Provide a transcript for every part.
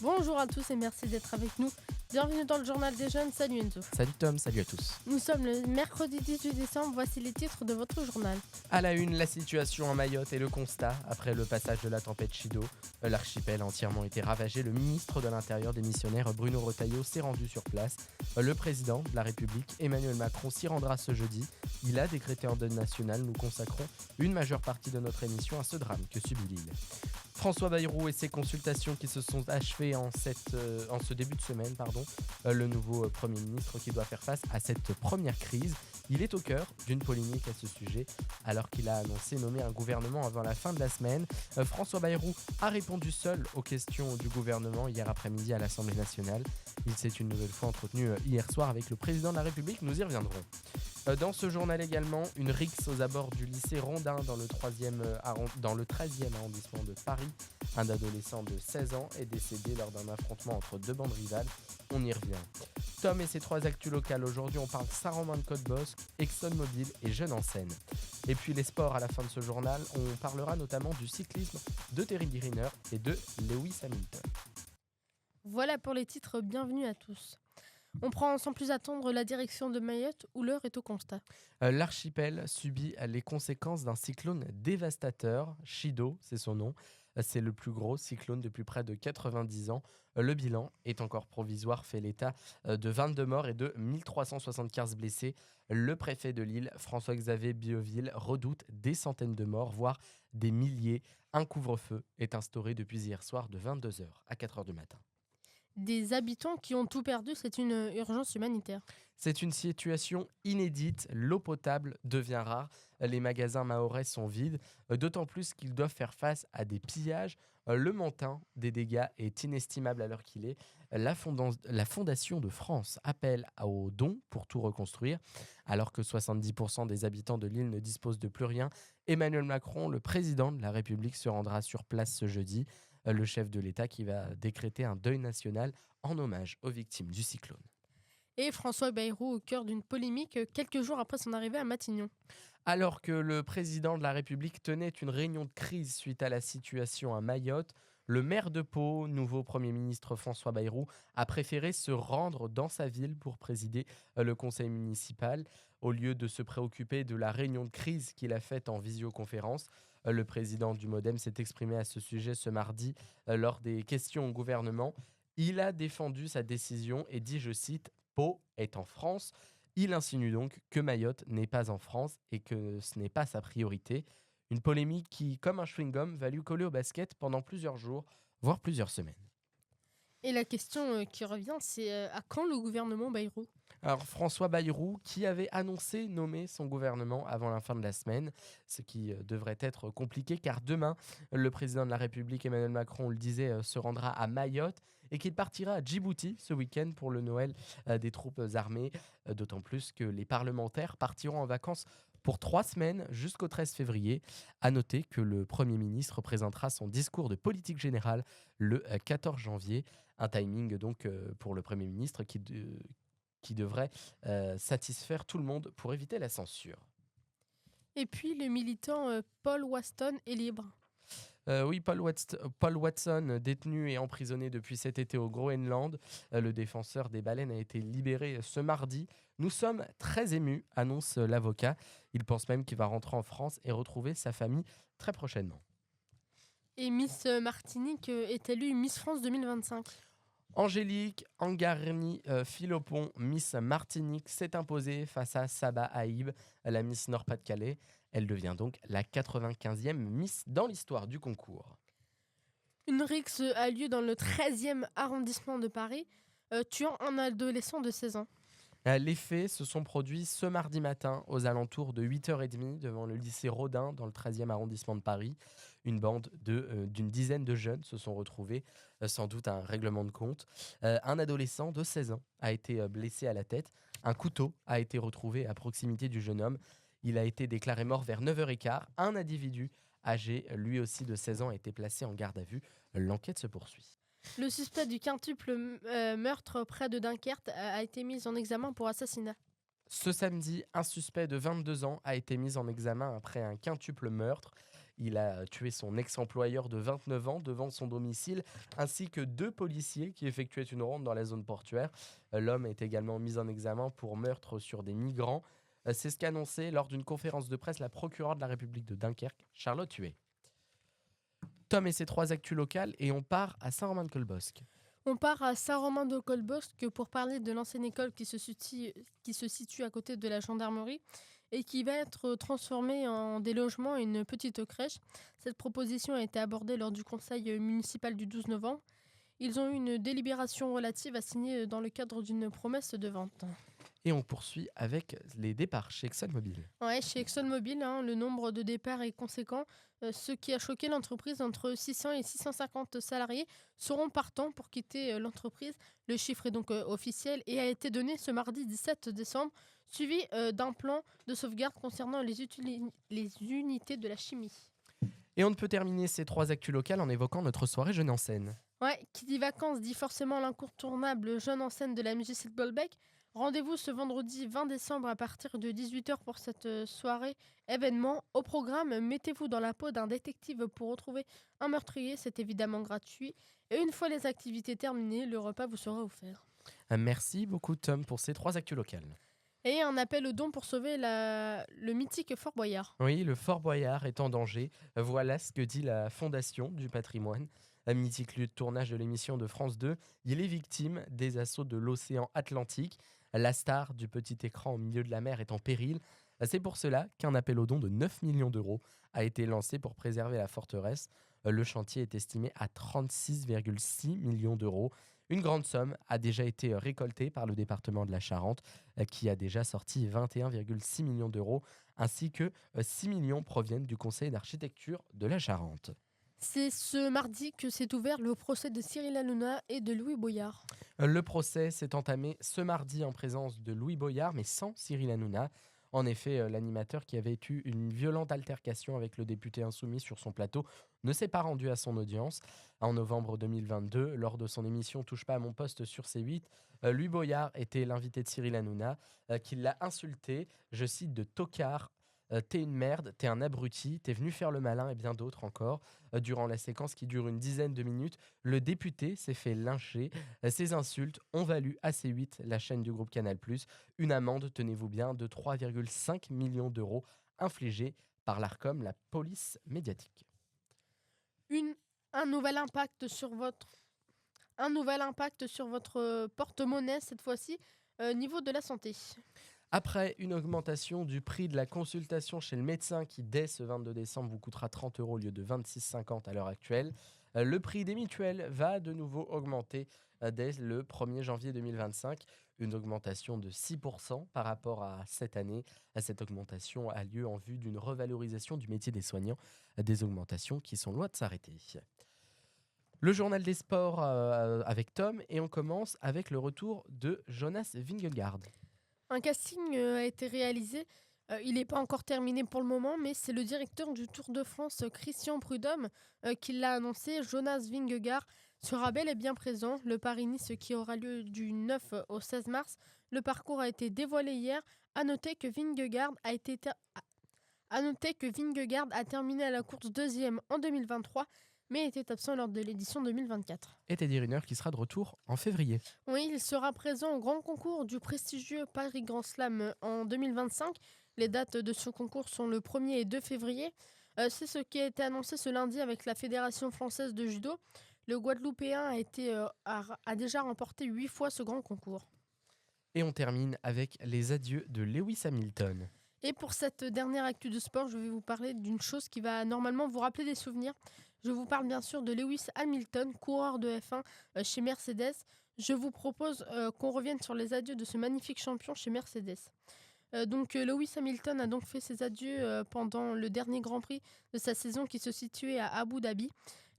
Bonjour à tous et merci d'être avec nous. Bienvenue dans le journal des jeunes, salut Enzo. Salut Tom, salut à tous. Nous sommes le mercredi 18 décembre, voici les titres de votre journal. À la une, la situation à Mayotte et le constat après le passage de la tempête Chido. L'archipel a entièrement été ravagé. Le ministre de l'Intérieur démissionnaire Bruno Retailleau s'est rendu sur place. Le président de la République Emmanuel Macron s'y rendra ce jeudi. Il a décrété un deuil national. Nous consacrons une majeure partie de notre émission à ce drame que subit l'île. François Bayrou et ses consultations qui se sont achevées en ce début de semaine, le nouveau Premier ministre qui doit faire face à cette première crise. Il est au cœur d'une polémique à ce sujet alors qu'il a annoncé nommer un gouvernement avant la fin de la semaine. François Bayrou a répondu seul aux questions du gouvernement hier après-midi à l'Assemblée nationale. Il s'est une nouvelle fois entretenu hier soir avec le président de la République, nous y reviendrons. Dans ce journal également, une rixe aux abords du lycée Rondin dans le 13e arrondissement de Paris. Un adolescent de 16 ans est décédé lors d'un affrontement entre deux bandes rivales. On y revient. Tom et ses trois actus locales. Aujourd'hui, on parle Saint-Romain de Côte-Bosque, ExxonMobil et Jeunes en Seine. Et puis les sports à la fin de ce journal, on parlera notamment du cyclisme de Terry Greener et de Lewis Hamilton. Voilà pour les titres, bienvenue à tous. On prend sans plus attendre la direction de Mayotte où l'heure est au constat. L'archipel subit les conséquences d'un cyclone dévastateur. Chido, c'est son nom. C'est le plus gros cyclone depuis près de 90 ans. Le bilan est encore provisoire, fait l'état de 22 morts et de 1375 blessés. Le préfet de l'île, François-Xavier Bioville, redoute des centaines de morts, voire des milliers. Un couvre-feu est instauré depuis hier soir de 22h à 4h du matin. Des habitants qui ont tout perdu, c'est une urgence humanitaire. C'est une situation inédite, l'eau potable devient rare, les magasins mahorais sont vides, d'autant plus qu'ils doivent faire face à des pillages. Le montant des dégâts est inestimable à l'heure qu'il est. La Fondation de France appelle aux dons pour tout reconstruire, alors que 70% des habitants de l'île ne disposent de plus rien. Emmanuel Macron, le président de la République, se rendra sur place ce jeudi. Le chef de l'État qui va décréter un deuil national en hommage aux victimes du cyclone. Et François Bayrou au cœur d'une polémique quelques jours après son arrivée à Matignon. Alors que le président de la République tenait une réunion de crise suite à la situation à Mayotte, le maire de Pau, nouveau Premier ministre François Bayrou, a préféré se rendre dans sa ville pour présider le conseil municipal. Au lieu de se préoccuper de la réunion de crise qu'il a faite en visioconférence, le président du MoDem s'est exprimé à ce sujet ce mardi lors des questions au gouvernement. Il a défendu sa décision et dit, je cite, « Pau est en France ». Il insinue donc que Mayotte n'est pas en France et que ce n'est pas sa priorité. Une polémique qui, comme un chewing-gum, va lui coller au basket pendant plusieurs jours, voire plusieurs semaines. Et la question qui revient, c'est à quand le gouvernement Bayrou ? Alors François Bayrou, qui avait annoncé nommer son gouvernement avant la fin de la semaine, ce qui devrait être compliqué car demain, le président de la République Emmanuel Macron, on le disait, se rendra à Mayotte et qu'il partira à Djibouti ce week-end pour le Noël des troupes armées, d'autant plus que les parlementaires partiront en vacances pour 3 semaines jusqu'au 13 février. À noter que le Premier ministre présentera son discours de politique générale le 14 janvier. Un timing donc pour le Premier ministre qui devrait satisfaire tout le monde pour éviter la censure. Et puis le militant Paul Waston est libre. Oui, Paul Watson, détenu et emprisonné depuis cet été au Groenland. Le défenseur des baleines a été libéré ce mardi. Nous sommes très émus, annonce l'avocat. Il pense même qu'il va rentrer en France et retrouver sa famille très prochainement. Et Miss Martinique est élue Miss France 2025. Angélique Angarni-Philopon, Miss Martinique, s'est imposée face à Saba Haïb, la Miss Nord-Pas-de-Calais. Elle devient donc la 95e Miss dans l'histoire du concours. Une rixe a lieu dans le 13e arrondissement de Paris, tuant un adolescent de 16 ans. Les faits se sont produits ce mardi matin aux alentours de 8h30 devant le lycée Rodin dans le 13e arrondissement de Paris. Une bande d'une dizaine de jeunes se sont retrouvés, sans doute un règlement de compte. Un adolescent de 16 ans a été blessé à la tête. Un couteau a été retrouvé à proximité du jeune homme. Il a été déclaré mort vers 9h15. Un individu âgé, lui aussi de 16 ans, a été placé en garde à vue. L'enquête se poursuit. Le suspect du quintuple meurtre près de Dunkerque a été mis en examen pour assassinat. Ce samedi, un suspect de 22 ans a été mis en examen après un quintuple meurtre. Il a tué son ex-employeur de 29 ans devant son domicile, ainsi que 2 policiers qui effectuaient une ronde dans la zone portuaire. L'homme est également mis en examen pour meurtre sur des migrants. C'est ce qu'a annoncé lors d'une conférence de presse la procureure de la République de Dunkerque, Charlotte Huet. Tom et ses 3 actus locales et on part à Saint-Romain-de-Colbosc. On part à Saint-Romain-de-Colbosc pour parler de l'ancienne école qui se situe à côté de la gendarmerie et qui va être transformée en des logements et une petite crèche. Cette proposition a été abordée lors du conseil municipal du 12 novembre. Ils ont eu une délibération relative à signer dans le cadre d'une promesse de vente. Et on poursuit avec les départs chez ExxonMobil. Ouais, chez ExxonMobil, le nombre de départs est conséquent, ce qui a choqué l'entreprise. Entre 600 et 650 salariés seront partants pour quitter l'entreprise. Le chiffre est donc officiel et a été donné ce mardi 17 décembre, suivi d'un plan de sauvegarde concernant les unités de la chimie. Et on ne peut terminer ces 3 actus locales en évoquant notre soirée Jeune en scène. Ouais, qui dit vacances dit forcément l'incontournable Jeune en scène de la musique Bolbec. Rendez-vous ce vendredi 20 décembre à partir de 18h pour cette soirée événement. Au programme, mettez-vous dans la peau d'un détective pour retrouver un meurtrier, c'est évidemment gratuit. Et une fois les activités terminées, le repas vous sera offert. Merci beaucoup Tom pour ces 3 actus locales. Et un appel au don pour sauver le mythique Fort Boyard. Oui, le Fort Boyard est en danger. Voilà ce que dit la Fondation du patrimoine. Un mythique lieu de tournage de l'émission de France 2, il est victime des assauts de l'océan Atlantique. La star du petit écran au milieu de la mer est en péril. C'est pour cela qu'un appel au don de 9 millions d'euros a été lancé pour préserver la forteresse. Le chantier est estimé à 36,6 millions d'euros. Une grande somme a déjà été récoltée par le département de la Charente, qui a déjà sorti 21,6 millions d'euros, ainsi que 6 millions proviennent du Conseil d'architecture de la Charente. C'est ce mardi que s'est ouvert le procès de Cyril Hanouna et de Louis Boyard. Le procès s'est entamé ce mardi en présence de Louis Boyard, mais sans Cyril Hanouna. En effet, l'animateur qui avait eu une violente altercation avec le député insoumis sur son plateau ne s'est pas rendu à son audience. En novembre 2022, lors de son émission Touche pas à mon poste sur C8, Louis Boyard était l'invité de Cyril Hanouna, qui l'a insulté, je cite, de tocard. T'es une merde, t'es un abruti, t'es venu faire le malin et bien d'autres encore. Durant la séquence qui dure une dizaine de minutes, le député s'est fait lyncher. Ces insultes ont valu à C8, la chaîne du groupe Canal+, une amende, tenez-vous bien, de 3,5 millions d'euros infligée par l'Arcom, la police médiatique. Un nouvel impact sur votre porte-monnaie, cette fois-ci, niveau de la santé. Après une augmentation du prix de la consultation chez le médecin qui, dès ce 22 décembre, vous coûtera 30 € au lieu de 26,50 à l'heure actuelle, le prix des mutuelles va de nouveau augmenter dès le 1er janvier 2025. Une augmentation de 6% par rapport à cette année. Cette augmentation a lieu en vue d'une revalorisation du métier des soignants, des augmentations qui sont loin de s'arrêter. Le journal des sports avec Tom et on commence avec le retour de Jonas Vingegaard. Un casting a été réalisé. Il n'est pas encore terminé pour le moment, mais c'est le directeur du Tour de France, Christian Prudhomme, qui l'a annoncé. Jonas Vingegaard sera bel et bien présent. Le Paris-Nice qui aura lieu du 9 au 16 mars. Le parcours a été dévoilé hier. À noter que Vingegaard a terminé à la course deuxième en 2023, mais était absent lors de l'édition 2024. Et Teddy Riner qui sera de retour en février. Oui, il sera présent au grand concours du prestigieux Paris Grand Slam en 2025. Les dates de ce concours sont le 1er et 2 février. C'est ce qui a été annoncé ce lundi avec la Fédération française de judo. Le Guadeloupéen a déjà remporté 8 fois ce grand concours. Et on termine avec les adieux de Lewis Hamilton. Et pour cette dernière actu de sport, je vais vous parler d'une chose qui va normalement vous rappeler des souvenirs. Je vous parle bien sûr de Lewis Hamilton, coureur de F1 chez Mercedes. Je vous propose qu'on revienne sur les adieux de ce magnifique champion chez Mercedes. Lewis Hamilton a donc fait ses adieux pendant le dernier Grand Prix de sa saison qui se situait à Abu Dhabi.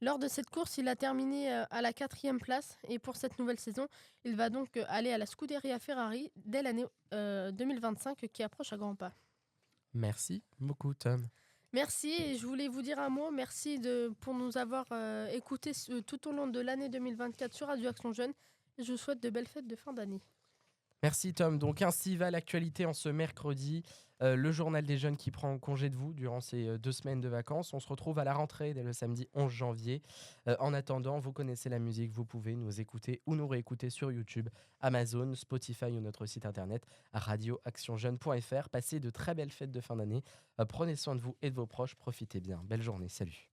Lors de cette course, il a terminé à la 4e place et pour cette nouvelle saison, il va donc aller à la Scuderia Ferrari dès l'année 2025 qui approche à grands pas. Merci beaucoup Tom. Merci et je voulais vous dire un mot. Merci pour nous avoir écoutés tout au long de l'année 2024 sur Radio Action Jeune. Et je vous souhaite de belles fêtes de fin d'année. Merci Tom. Donc ainsi va l'actualité en ce mercredi. Le journal des jeunes qui prend congé de vous durant ces 2 semaines de vacances. On se retrouve à la rentrée dès le samedi 11 janvier. En attendant, vous connaissez la musique, vous pouvez nous écouter ou nous réécouter sur YouTube, Amazon, Spotify ou notre site internet radioactionjeune.fr. Passez de très belles fêtes de fin d'année. Prenez soin de vous et de vos proches. Profitez bien. Belle journée. Salut.